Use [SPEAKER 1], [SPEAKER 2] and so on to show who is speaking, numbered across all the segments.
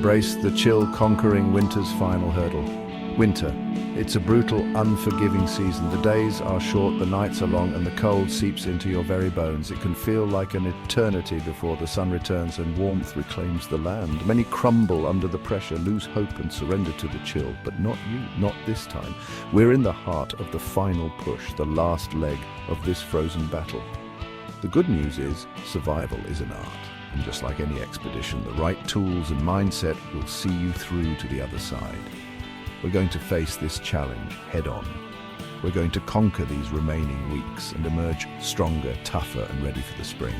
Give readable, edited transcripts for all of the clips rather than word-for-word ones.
[SPEAKER 1] Embrace the chill, conquering winter's final hurdle. Winter. It's a brutal, unforgiving season. The days are short, the nights are long, and the cold seeps into your very bones. It can feel like an eternity before the sun returns and warmth reclaims the land. Many crumble under the pressure, lose hope and surrender to the chill. But not you, not this time. We're in the heart of the final push, the last leg of this frozen battle. The good news is, survival is an art. And just like any expedition, the right tools and mindset will see you through to the other side. We're going to face this challenge head-on. We're going to conquer these remaining weeks and emerge stronger, tougher, and ready for the spring.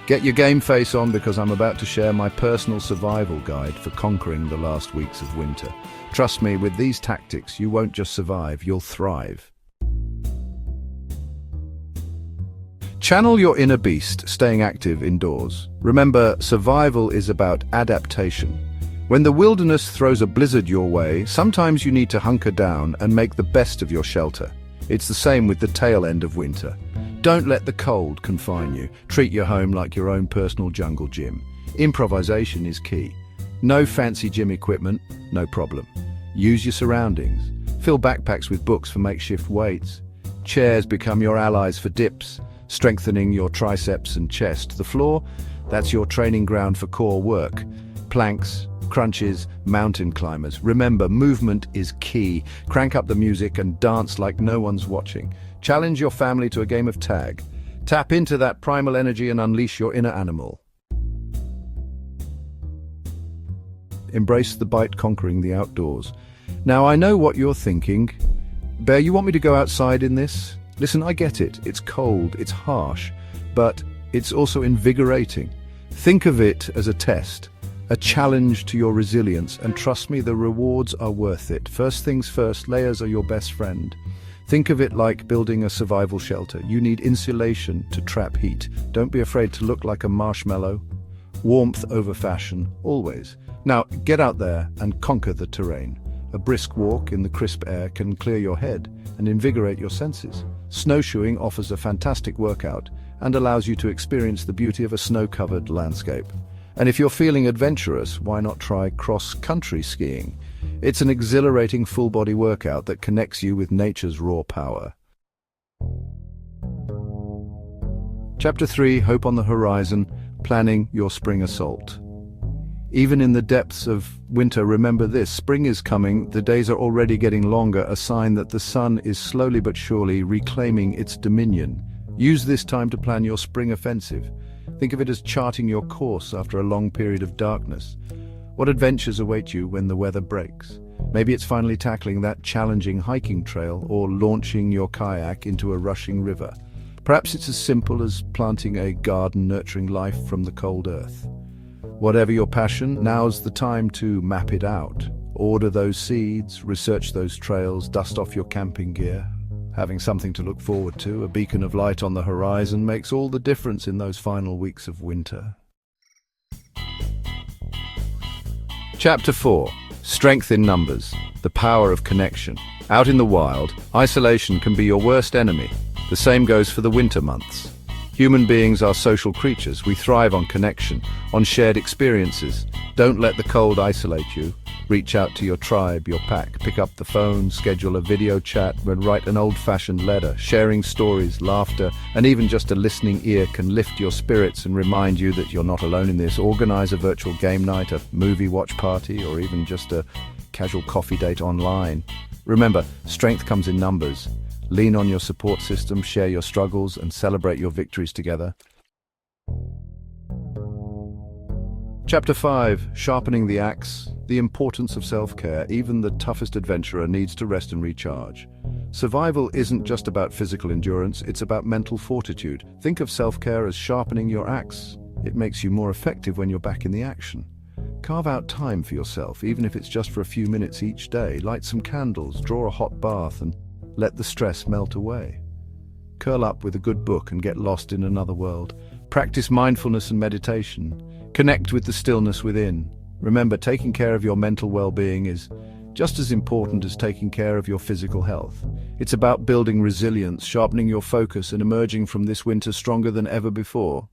[SPEAKER 1] Get your game face on, because I'm about to share my personal survival guide for conquering the last weeks of winter. Trust me, with these tactics, you won't just survive, you'll thrive. Channel your inner beast, staying active indoors. Remember, survival is about adaptation. When the wilderness throws a blizzard your way, sometimes you need to hunker down and make the best of your shelter. It's the same with the tail end of winter. Don't let the cold confine you. Treat your home like your own personal jungle gym. Improvisation is key. No fancy gym equipment, no problem. Use your surroundings. Fill backpacks with books for makeshift weights. Chairs become your allies for dips, strengthening your triceps and chest. The floor, that's your training ground for core work. Planks, crunches, mountain climbers. Remember, movement is key. Crank up the music and dance like no one's watching. Challenge your family to a game of tag. Tap into that primal energy and unleash your inner animal. Embrace the bite, conquering the outdoors. Now, I know what you're thinking. Bear, you want me to go outside in this? Listen, I get it. It's cold, it's harsh, but it's also invigorating. Think of it as a test. A challenge to your resilience, and trust me, the rewards are worth it. First things first, layers are your best friend. Think of it like building a survival shelter. You need insulation to trap heat. Don't be afraid to look like a marshmallow. Warmth over fashion, always. Now, get out there and conquer the terrain. A brisk walk in the crisp air can clear your head and invigorate your senses. Snowshoeing offers a fantastic workout and allows you to experience the beauty of a snow-covered landscape. And if you're feeling adventurous, why not try cross-country skiing? It's an exhilarating full-body workout that connects you with nature's raw power. Chapter 3, Hope on the Horizon, Planning Your Spring Assault. Even in the depths of winter, remember this: spring is coming, the days are already getting longer, a sign that the sun is slowly but surely reclaiming its dominion. Use this time to plan your spring offensive. Think of it as charting your course after a long period of darkness. What adventures await you when the weather breaks? Maybe it's finally tackling that challenging hiking trail or launching your kayak into a rushing river. Perhaps it's as simple as planting a garden nurturing life from the cold earth. Whatever your passion, now's the time to map it out. Order those seeds, research those trails, dust off your camping gear. Having something to look forward to, a beacon of light on the horizon, makes all the difference in those final weeks of winter. Chapter 4. Strength in Numbers. The Power of Connection. Out in the wild, isolation can be your worst enemy. The same goes for the winter months. Human beings are social creatures. We thrive on connection, on shared experiences. Don't let the cold isolate you. Reach out to your tribe, your pack. Pick up the phone, schedule a video chat, and write an old-fashioned letter. Sharing stories, laughter, and even just a listening ear can lift your spirits and remind you that you're not alone in this. Organize a virtual game night, a movie watch party, or even just a casual coffee date online. Remember, strength comes in numbers. Lean on your support system, share your struggles, and celebrate your victories together. Chapter 5. Sharpening the Axe. The importance of self-care. Even the toughest adventurer needs to rest and recharge. Survival isn't just about physical endurance, it's about mental fortitude. Think of self-care as sharpening your axe. It makes you more effective when you're back in the action. Carve out time for yourself, even if it's just for a few minutes each day. Light some candles, draw a hot bath, and let the stress melt away. Curl up with a good book and get lost in another world. Practice mindfulness and meditation. Connect with the stillness within. Remember, taking care of your mental well-being is just as important as taking care of your physical health. It's about building resilience, sharpening your focus, and emerging from this winter stronger than ever before.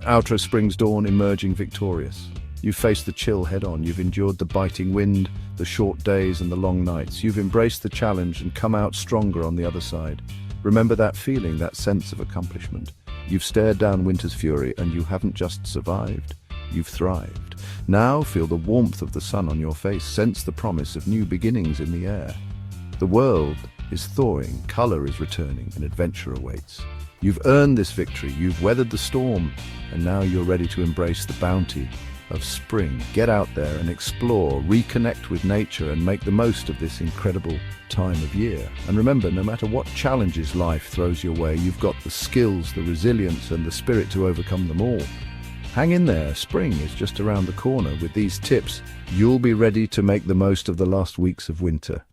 [SPEAKER 1] Outer spring's dawn emerging victorious. You've faced the chill head-on, you've endured the biting wind, the short days and the long nights. You've embraced the challenge and come out stronger on the other side. Remember that feeling, that sense of accomplishment. You've stared down winter's fury and you haven't just survived, you've thrived. Now feel the warmth of the sun on your face, sense the promise of new beginnings in the air. The world is thawing, color is returning, and adventure awaits. You've earned this victory, you've weathered the storm, and now you're ready to embrace the bounty of spring. Get out there and explore, reconnect with nature, and make the most of this incredible time of year. And remember, no matter what challenges life throws your way, you've got the skills, the resilience, and the spirit to overcome them all. Hang in there, spring is just around the corner. With these tips, you'll be ready to make the most of the last weeks of winter.